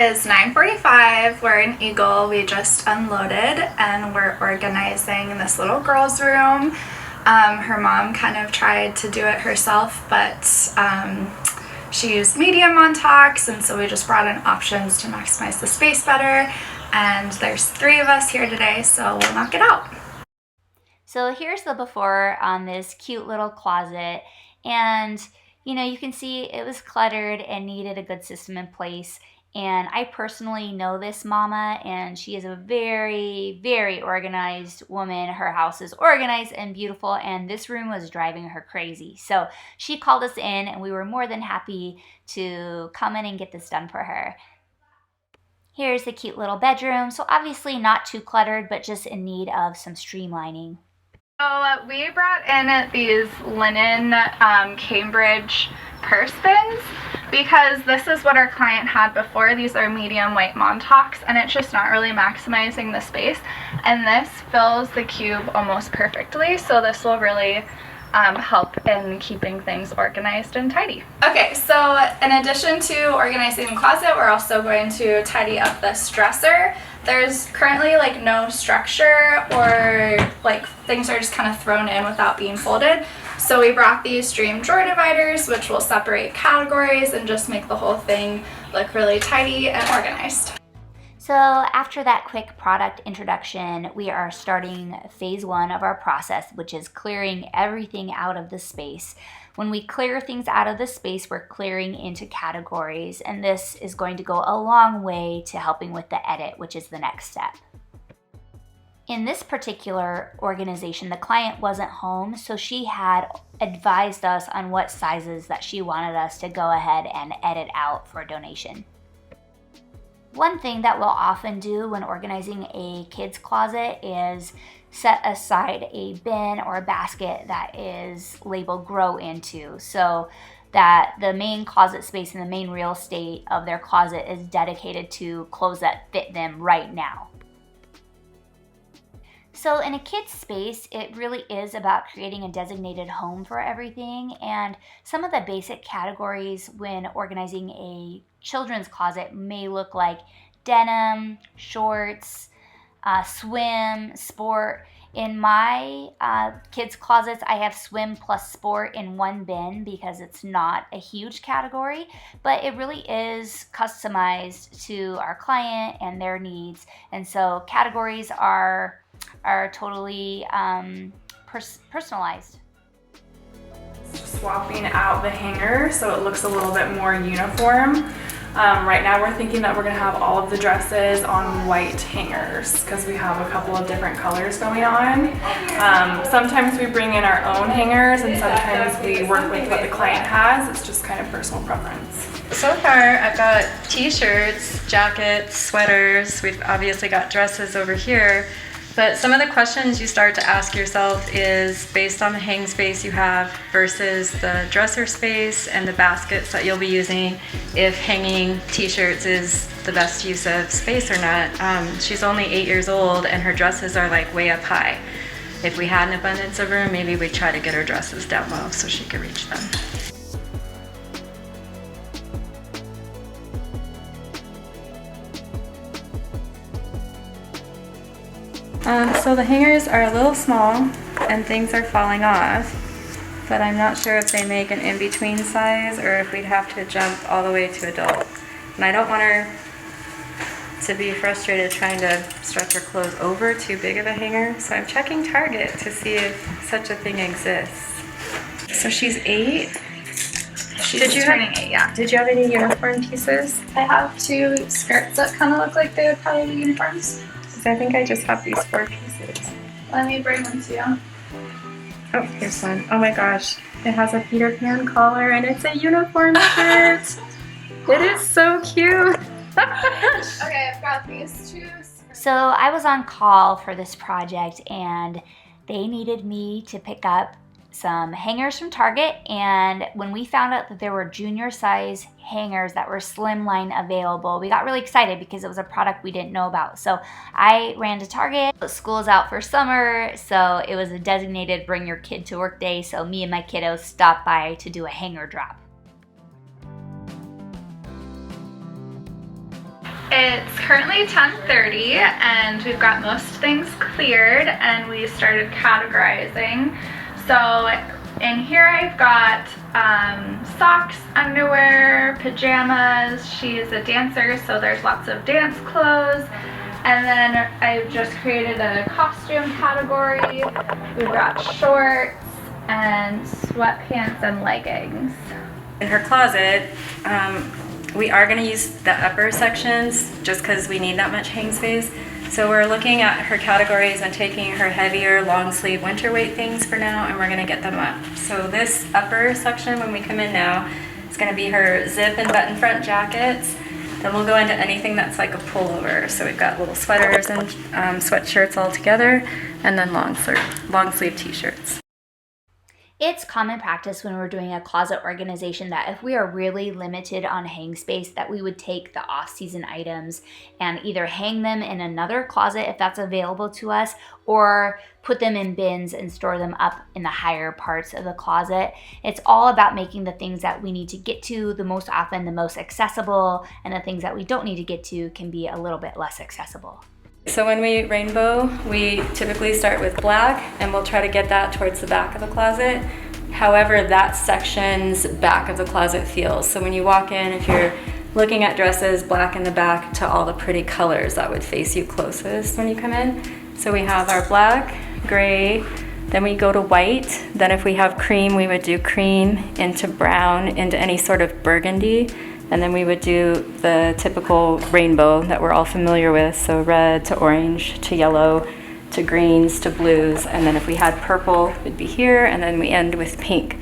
It's 9:45. We're in Eagle. We just unloaded and we're organizing this little girl's room. Her mom kind of tried to do it herself, but she used medium Montauk, and so we just brought in options to maximize the space better. And there's 3 of us here today, so we'll knock it out. So here's the before on this cute little closet. And you can see it was cluttered and needed a good system in place. And I personally know this mama, and she is a very, very organized woman. Her house is organized and beautiful, and this room was driving her crazy. So she called us in, and we were more than happy to come in and get this done for her. Here's the cute little bedroom. So obviously not too cluttered, but just in need of some streamlining. So we brought in these linen Cambridge purse bins because this is what our client had before. These are medium white Montauks, and it's just not really maximizing the space. And this fills the cube almost perfectly, so this will really help in keeping things organized and tidy. Okay, so in addition to organizing the closet, we're also going to tidy up this dresser. There's currently like no structure, or like things are just kind of thrown in without being folded. So we brought these Dream drawer dividers, which will separate categories and just make the whole thing look really tidy and organized. So after that quick product introduction, we are starting phase 1 of our process, which is clearing everything out of the space. When we clear things out of the space, we're clearing into categories, and this is going to go a long way to helping with the edit, which is the next step. In this particular organization, the client wasn't home, so she had advised us on what sizes that she wanted us to go ahead and edit out for a donation. One thing that we'll often do when organizing a kid's closet is set aside a bin or a basket that is labeled grow into, so that the main closet space and the main real estate of their closet is dedicated to clothes that fit them right now. So in a kid's space, it really is about creating a designated home for everything, and some of the basic categories when organizing a children's closet may look like denim, shorts, swim, sport. In my kids' closets, I have swim plus sport in one bin because it's not a huge category, but it really is customized to our client and their needs. And so categories are totally personalized. Swapping out the hanger so it looks a little bit more uniform. Right now we're thinking that we're going to have all of the dresses on white hangers because we have a couple of different colors going on. Sometimes we bring in our own hangers, and sometimes we work with what the client has. It's just kind of personal preference. So far I've got t-shirts, jackets, sweaters. We've obviously got dresses over here. But some of the questions you start to ask yourself is based on the hang space you have versus the dresser space and the baskets that you'll be using, if hanging t-shirts is the best use of space or not. She's only 8 years old and her dresses are like way up high. If we had an abundance of room, maybe we'd try to get her dresses down low so she could reach them. So the hangers are a little small and things are falling off, but I'm not sure if they make an in-between size or if we'd have to jump all the way to adult. And I don't want her to be frustrated trying to stretch her clothes over too big of a hanger, so I'm checking Target to see if such a thing exists. So she's 8. She's turning 8, yeah. Did you have any uniform pieces? I have 2 skirts that kind of look like they would probably be uniforms. I think I just have these 4 pieces. Let me bring them to you. Oh, here's one. Oh my gosh. It has a Peter Pan collar and it's a uniform shirt. It is so cute. Okay, I've got these 2. So I was on call for this project, and they needed me to pick up some hangers from Target, and when we found out that there were junior size hangers that were slimline available, we got really excited because it was a product we didn't know about. So I ran to Target. School's out for summer, so it was a designated bring your kid to work day, so me and my kiddos stopped by to do a hanger drop. It's currently 10:30 and we've got most things cleared and we started categorizing. So in here I've got socks, underwear, pajamas. She's a dancer, so there's lots of dance clothes. And then I've just created a costume category. We've got shorts and sweatpants and leggings. In her closet, we are going to use the upper sections just because we need that much hang space. So we're looking at her categories and taking her heavier long sleeve winter weight things for now, and we're going to get them up. So this upper section when we come in now is going to be her zip and button front jackets. Then we'll go into anything that's like a pullover. So we've got little sweaters and sweatshirts all together, and then long sleeve t-shirts. It's common practice when we're doing a closet organization that if we are really limited on hang space, that we would take the off-season items and either hang them in another closet if that's available to us, or put them in bins and store them up in the higher parts of the closet. It's all about making the things that we need to get to the most often the most accessible, and the things that we don't need to get to can be a little bit less accessible. So when we rainbow, we typically start with black, and we'll try to get that towards the back of the closet. However, that section's back of the closet feels. So when you walk in, if you're looking at dresses, black in the back to all the pretty colors, that would face you closest when you come in. So we have our black, gray, then we go to white. Then if we have cream, we would do cream into brown, into any sort of burgundy. And then we would do the typical rainbow that we're all familiar with, so red to orange to yellow to greens to blues. And then if we had purple, it would be here, and then we end with pink.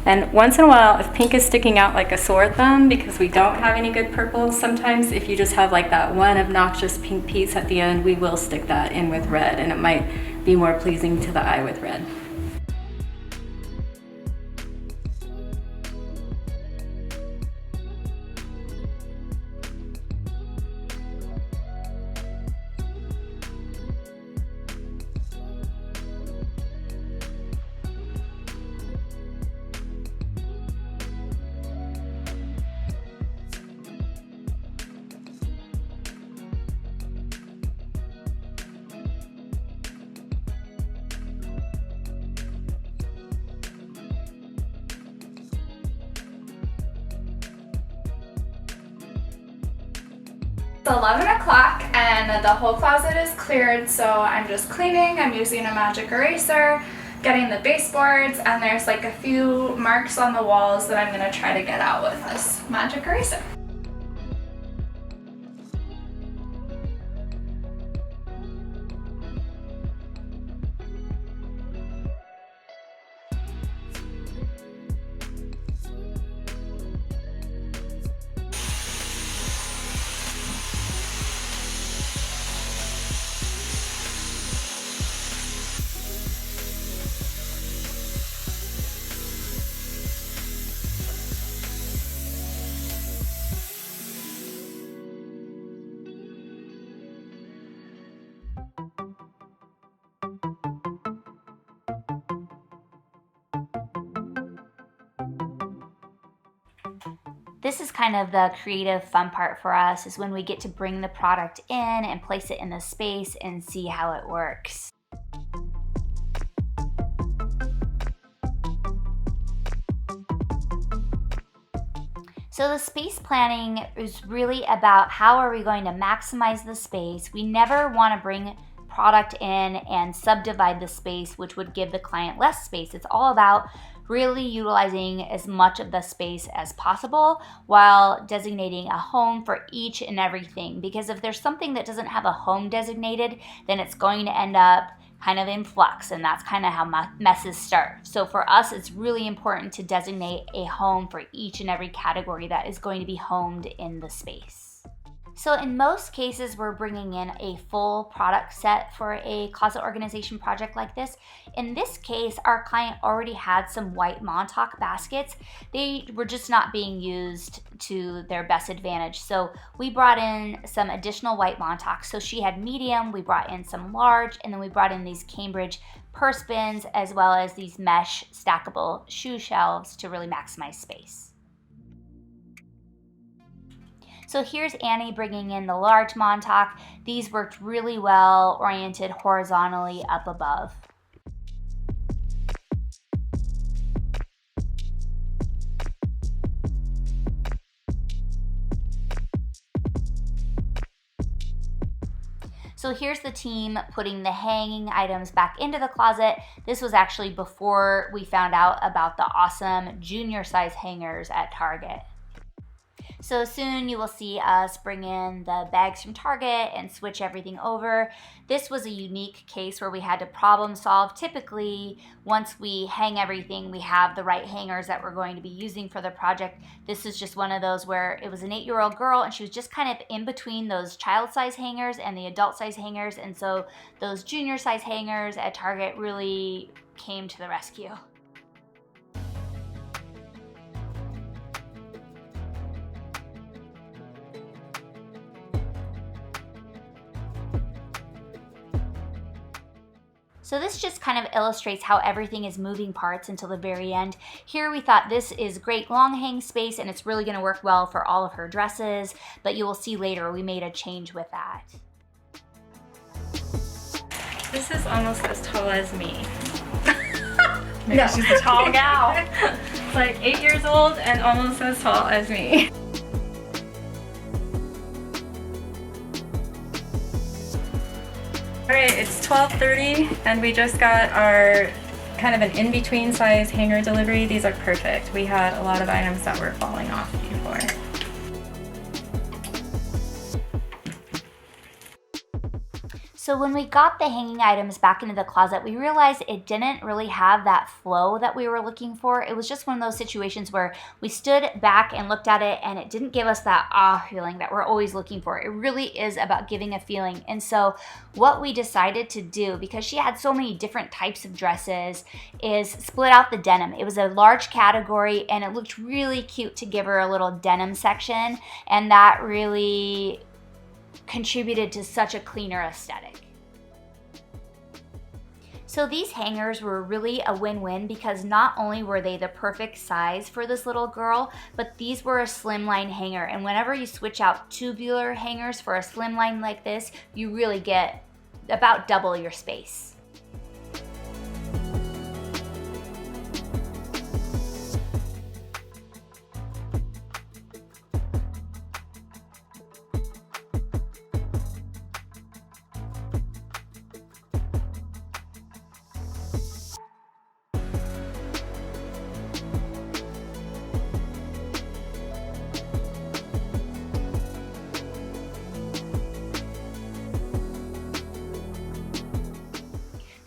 And once in a while, if pink is sticking out like a sore thumb because we don't have any good purples, sometimes if you just have like that one obnoxious pink piece at the end, we will stick that in with red, and it might be more pleasing to the eye with red. It's 11 o'clock and the whole closet is cleared, so I'm just cleaning. I'm using a magic eraser, getting the baseboards, and there's like a few marks on the walls that I'm going to try to get out with this magic eraser. This is kind of the creative fun part for us, is when we get to bring the product in and place it in the space and see how it works. So the space planning is really about how are we going to maximize the space. We never want to bring product in and subdivide the space, which would give the client less space. It's all about really utilizing as much of the space as possible while designating a home for each and everything. Because if there's something that doesn't have a home designated, then it's going to end up kind of in flux, and that's kind of how messes start. So for us, it's really important to designate a home for each and every category that is going to be homed in the space. So in most cases, we're bringing in a full product set for a closet organization project like this. In this case, our client already had some white Montauk baskets. They were just not being used to their best advantage. So we brought in some additional white Montauk. So she had medium, we brought in some large, and then we brought in these Cambridge purse bins, as well as these mesh stackable shoe shelves to really maximize space. So here's Annie bringing in the large Montauk. These worked really well, oriented horizontally up above. So here's the team putting the hanging items back into the closet. This was actually before we found out about the awesome junior size hangers at Target. So soon you will see us bring in the bags from Target and switch everything over. This was a unique case where we had to problem solve. Typically, once we hang everything, we have the right hangers that we're going to be using for the project. This is just one of those where it was an 8-year-old girl and she was just kind of in between those child size hangers and the adult size hangers. And so those junior size hangers at Target really came to the rescue. So this just kind of illustrates how everything is moving parts until the very end. Here we thought this is great long hang space and it's really going to work well for all of her dresses, but you will see later we made a change with that. This is almost as tall as me. Maybe she's a tall gal. It's like 8 years old and almost as tall as me. All right, it's 12:30 and we just got our kind of an in-between size hanger delivery. These are perfect. We had a lot of items that were falling off before. So when we got the hanging items back into the closet, we realized it didn't really have that flow that we were looking for. It was just one of those situations where we stood back and looked at it and it didn't give us that feeling that we're always looking for. It really is about giving a feeling. And so what we decided to do, because she had so many different types of dresses, is split out the denim. It was a large category and it looked really cute to give her a little denim section, and that really contributed to such a cleaner aesthetic. So these hangers were really a win-win because not only were they the perfect size for this little girl, but these were a slimline hanger. And whenever you switch out tubular hangers for a slimline like this, you really get about double your space.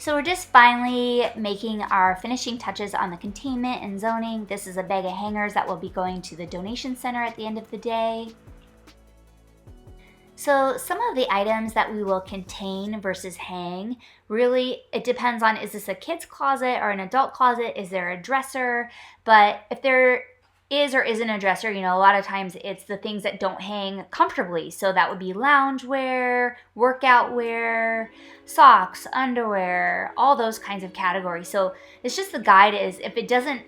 So we're just finally making our finishing touches on the containment and zoning. This is a bag of hangers that will be going to the donation center at the end of the day. So some of the items that we will contain versus hang, really it depends on, is this a kid's closet or an adult closet? Is there a dresser? But if there is or isn't a dresser, you know, a lot of times it's the things that don't hang comfortably. So that would be lounge wear, workout wear, socks, underwear, all those kinds of categories. So it's just the guide is if it doesn't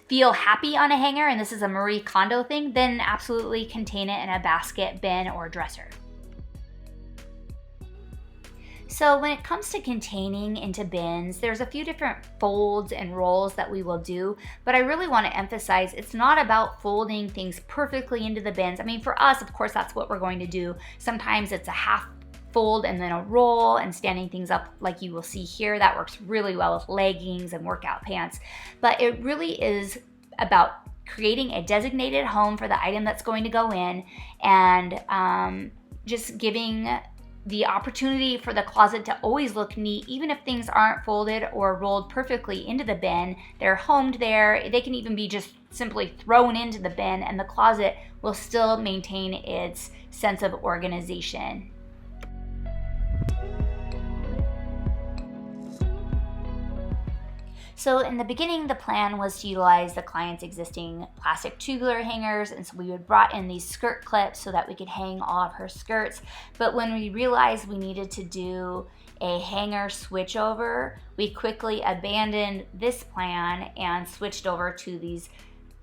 feel happy on a hanger, and this is a Marie Kondo thing, then absolutely contain it in a basket, bin, or dresser. So when it comes to containing into bins, there's a few different folds and rolls that we will do, but I really want to emphasize it's not about folding things perfectly into the bins. I mean, for us, of course, that's what we're going to do. Sometimes it's a half fold and then a roll and standing things up like you will see here. That works really well with leggings and workout pants, but it really is about creating a designated home for the item that's going to go in, and just giving the opportunity for the closet to always look neat. Even if things aren't folded or rolled perfectly into the bin, they're homed there. They can even be just simply thrown into the bin and the closet will still maintain its sense of organization. So in the beginning, the plan was to utilize the client's existing plastic tubular hangers, and so we would brought in these skirt clips so that we could hang all of her skirts. But when we realized we needed to do a hanger switchover, we quickly abandoned this plan and switched over to these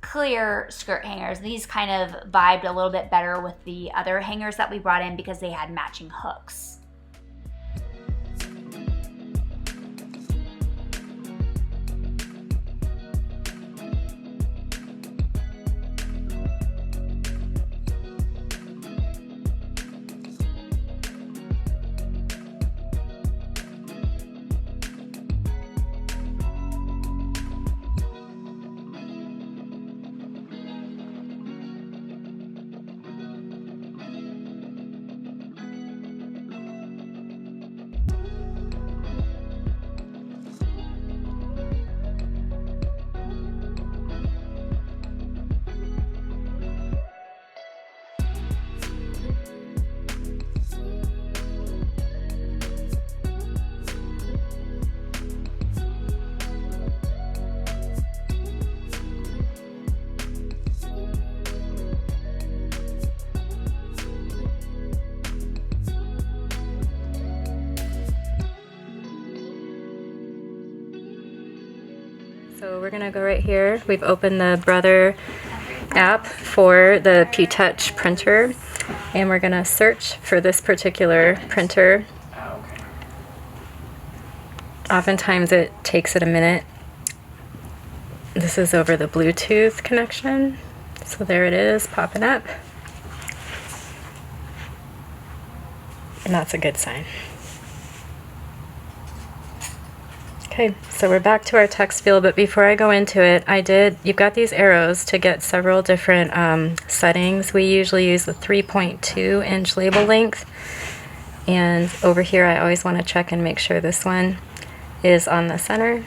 clear skirt hangers. These kind of vibed a little bit better with the other hangers that we brought in because they had matching hooks. So we're gonna go right here. We've opened the Brother app for the P-Touch printer, and we're gonna search for this particular printer. Oftentimes it takes it a minute. This is over the Bluetooth connection. So there it is, popping up. And that's a good sign. Okay, so we're back to our text field, but before I go into it, you've got these arrows to get several different settings. We usually use the 3.2 inch label length. And over here, I always want to check and make sure this one is on the center.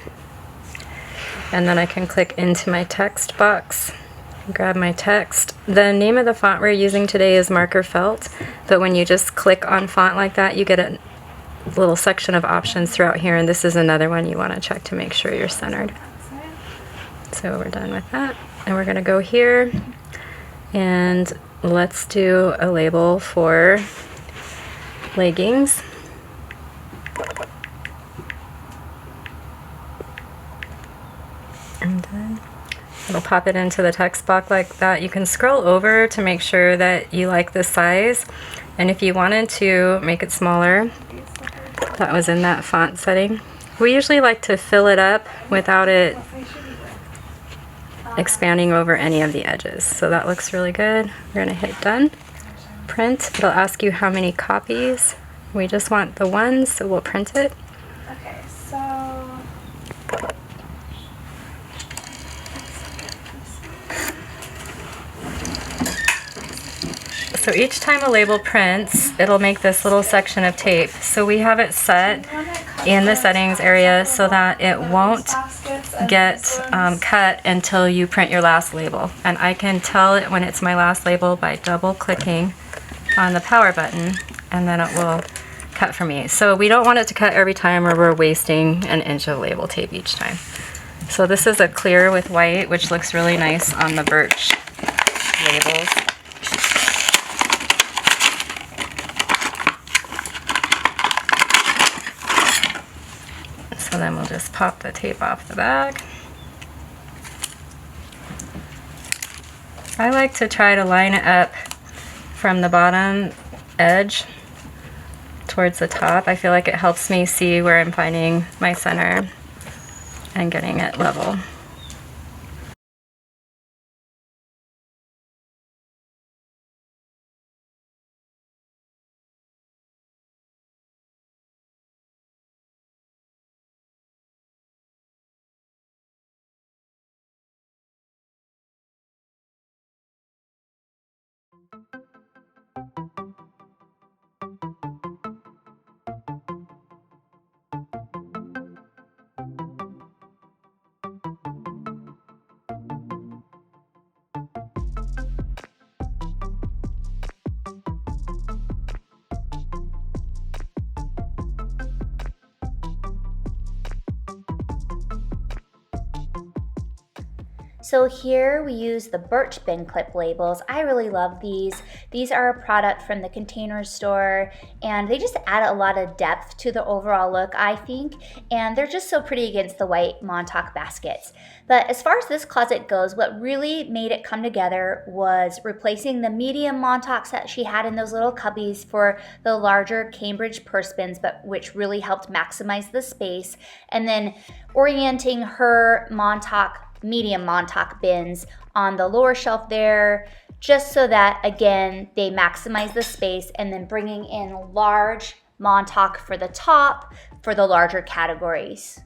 And then I can click into my text box, grab my text. The name of the font we're using today is Marker Felt, but when you just click on font like that, you get a little section of options throughout here, and this is another one you want to check to make sure you're centered. So we're done with that, and we're going to go here and let's do a label for leggings. And then it'll pop it into the text box like that. You can scroll over to make sure that you like the size, and if you wanted to make it smaller, that was in that font setting. We usually like to fill it up without it expanding over any of the edges. So that looks really good. We're gonna hit done. Print. It'll ask you how many copies. We just want the one, so we'll print it. Okay, so So each time a label prints, it'll make this little section of tape. So we have it set in the settings area so that it won't get cut until you print your last label. And I can tell it when it's my last label by double clicking on the power button, and then it will cut for me. So we don't want it to cut every time, or we're wasting an inch of label tape each time. So this is a clear with white, which looks really nice on the Birch labels. So then we'll just pop the tape off the back. I like to try to line it up from the bottom edge towards the top. I feel like it helps me see where I'm finding my center and getting it level. So here we use the Birch Bin clip labels. I really love these. These are a product from the Container Store, and they just add a lot of depth to the overall look, I think, and they're just so pretty against the white Montauk baskets. But as far as this closet goes, what really made it come together was replacing the medium Montauks that she had in those little cubbies for the larger Cambridge purse bins, but which really helped maximize the space, and then orienting her medium Montauk bins on the lower shelf there, just so that, again, they maximize the space, and then bringing in large Montauk for the top for the larger categories.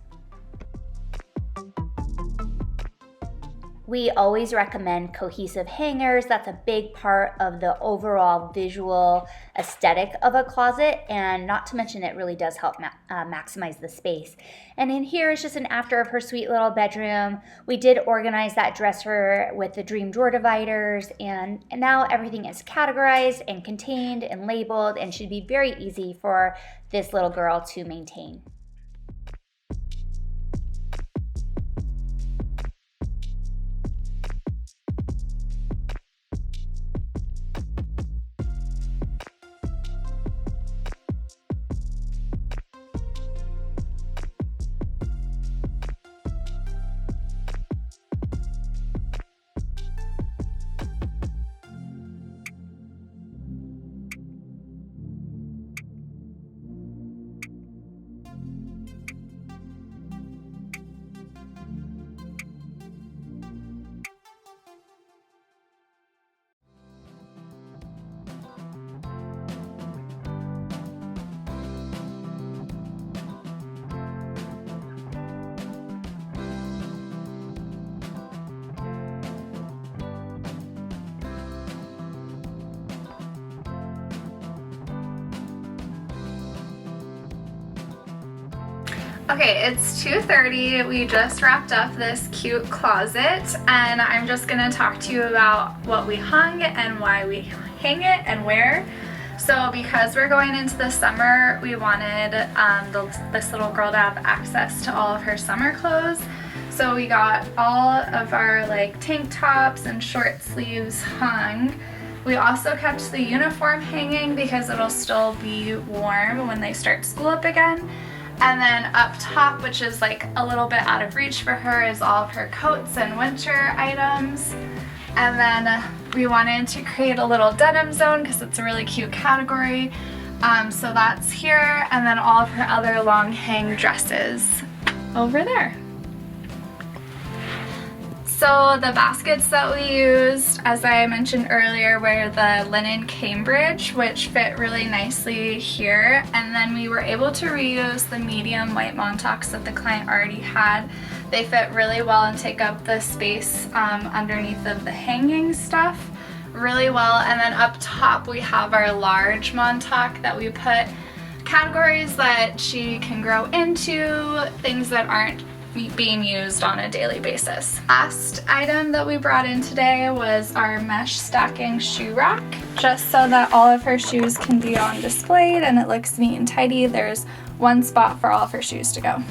We always recommend cohesive hangers. That's a big part of the overall visual aesthetic of a closet, and not to mention it really does help maximize the space. And in here is just an after of her sweet little bedroom. We did organize that dresser with the dream drawer dividers, and now everything is categorized and contained and labeled and should be very easy for this little girl to maintain. Okay, it's 2:30. We just wrapped up this cute closet, and I'm just gonna talk to you about what we hung and why we hang it and where. So because we're going into the summer, we wanted this little girl to have access to all of her summer clothes. So we got all of our like tank tops and short sleeves hung. We also kept the uniform hanging because it'll still be warm when they start school up again. And then up top, which is like a little bit out of reach for her, is all of her coats and winter items. And then we wanted to create a little denim zone because it's a really cute category. So that's here, and then all of her other long hang dresses over there. So the baskets that we used, as I mentioned earlier, were the linen Cambridge, which fit really nicely here. And then we were able to reuse the medium white Montauks that the client already had. They fit really well and take up the space underneath of the hanging stuff really well. And then up top we have our large Montauk that we put categories that she can grow into, things that aren't being used on a daily basis. Last item that we brought in today was our mesh stacking shoe rack, just so that all of her shoes can be on display and it looks neat and tidy. There's one spot for all of her shoes to go.